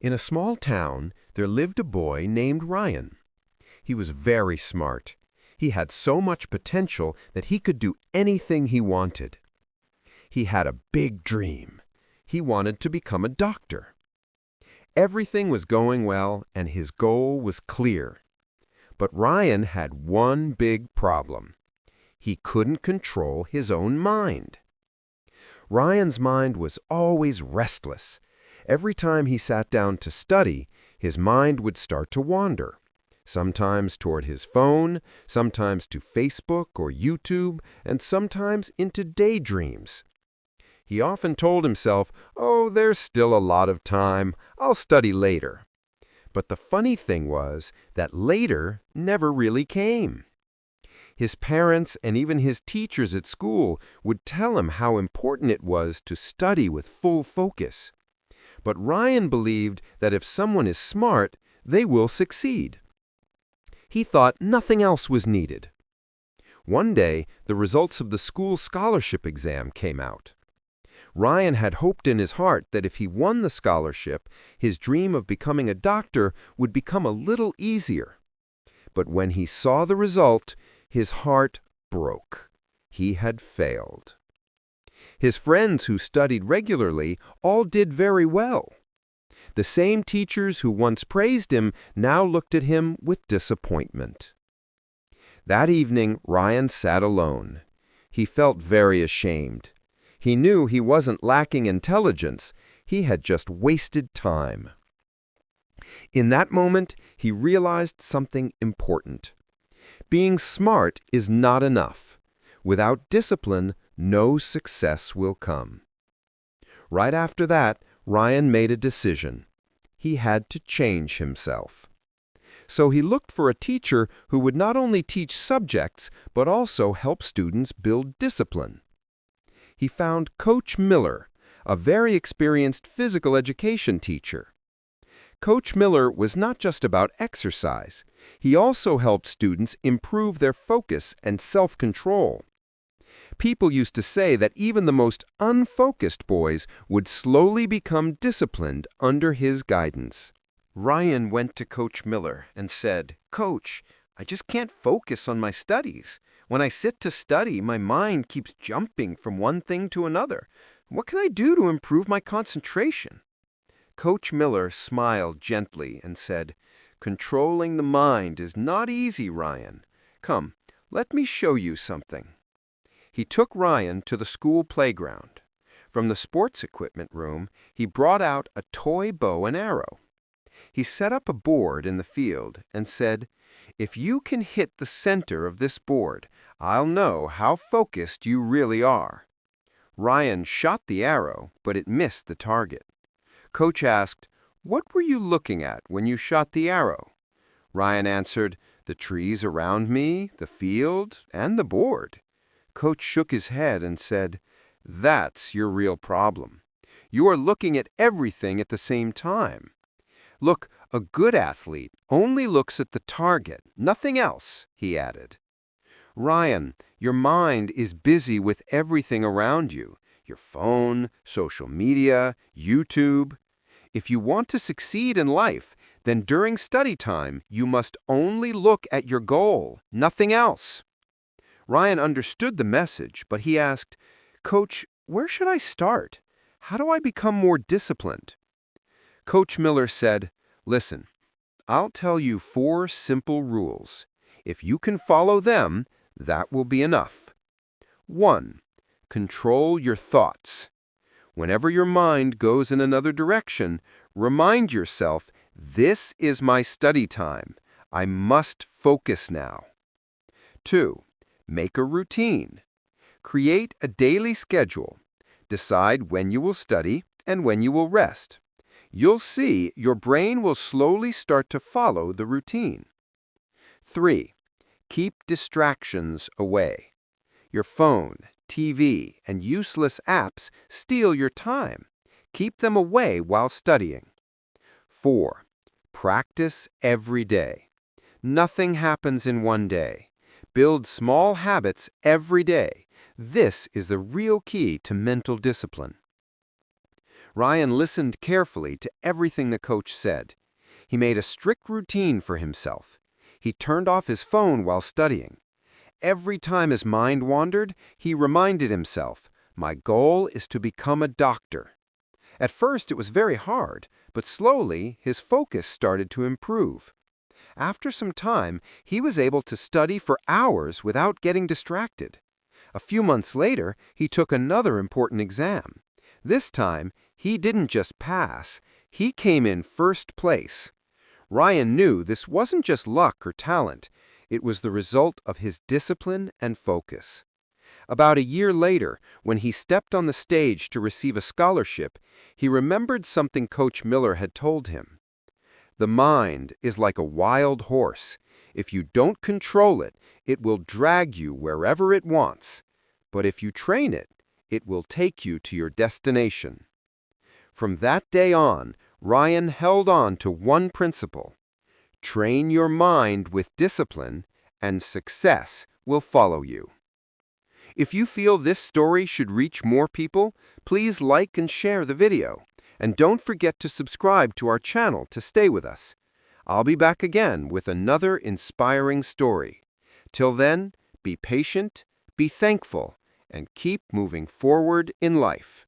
In a small town, there lived a boy named Ryan. He was very smart. He had so much potential that he could do anything he wanted. He had a big dream. He wanted to become a doctor. Everything was going well, and his goal was clear. But Ryan had one big problem. He couldn't control his own mind. Ryan's mind was always restless. Every time he sat down to study, his mind would start to wander, sometimes toward his phone, sometimes to Facebook or YouTube, and sometimes into daydreams. He often told himself, "Oh, there's still a lot of time. I'll study later." But the funny thing was that later never really came. His parents and even his teachers at school would tell him how important it was to study with full focus. But Ryan believed that if someone is smart, they will succeed. He thought nothing else was needed. One day, the results of the school scholarship exam came out. Ryan had hoped in his heart that if he won the scholarship, his dream of becoming a doctor would become a little easier. But when he saw the result, his heart broke. He had failed. His friends who studied regularly all did very well. The same teachers who once praised him now looked at him with disappointment. That evening, Ryan sat alone. He felt very ashamed. He knew he wasn't lacking intelligence. He had just wasted time. In that moment, he realized something important. Being smart is not enough. Without discipline, no success will come. Right after that, Ryan made a decision. He had to change himself. So he looked for a teacher who would not only teach subjects, but also help students build discipline. He found Coach Miller, a very experienced physical education teacher. Coach Miller was not just about exercise. He also helped students improve their focus and self-control. People used to say that even the most unfocused boys would slowly become disciplined under his guidance. Ryan went to Coach Miller and said, "Coach, I just can't focus on my studies. When I sit to study, my mind keeps jumping from one thing to another. What can I do to improve my concentration?" Coach Miller smiled gently and said, "Controlling the mind is not easy, Ryan. Come, let me show you something." He took Ryan to the school playground. From the sports equipment room, he brought out a toy bow and arrow. He set up a board in the field and said, "If you can hit the center of this board, I'll know how focused you really are." Ryan shot the arrow, but it missed the target. Coach asked, "What were you looking at when you shot the arrow?" Ryan answered, "The trees around me, the field, and the board." Coach shook his head and said, "That's your real problem. You are looking at everything at the same time. Look, a good athlete only looks at the target, nothing else," he added. "Ryan, your mind is busy with everything around you, your phone, social media, YouTube. If you want to succeed in life, then during study time, you must only look at your goal, nothing else." Ryan understood the message, but he asked, "Coach, where should I start? How do I become more disciplined?" Coach Miller said, "Listen, I'll tell you 4 simple rules. If you can follow them, that will be enough. 1. Control your thoughts. Whenever your mind goes in another direction, remind yourself, this is my study time. I must focus now. 2. Make a routine. Create a daily schedule. Decide when you will study and when you will rest. You'll see your brain will slowly start to follow the routine. 3. Keep distractions away. Your phone, TV, and useless apps steal your time. Keep them away while studying. 4. Practice every day. Nothing happens in one day. Build small habits every day. This is the real key to mental discipline. Ryan listened carefully to everything the coach said. He made a strict routine for himself. He turned off his phone while studying. Every time his mind wandered, he reminded himself, "My goal is to become a doctor." At first, it was very hard, but slowly his focus started to improve. After some time, he was able to study for hours without getting distracted. A few months later, he took another important exam. This time, he didn't just pass, he came in first place. Ryan knew this wasn't just luck or talent, it was the result of his discipline and focus. About a year later, when he stepped on the stage to receive a scholarship, he remembered something Coach Miller had told him. The mind is like a wild horse. If you don't control it, it will drag you wherever it wants. But if you train it, it will take you to your destination. From that day on, Ryan held on to one principle. Train your mind with discipline, and success will follow you. If you feel this story should reach more people, please like and share the video. And don't forget to subscribe to our channel to stay with us. I'll be back again with another inspiring story. Till then, be patient, be thankful, and keep moving forward in life.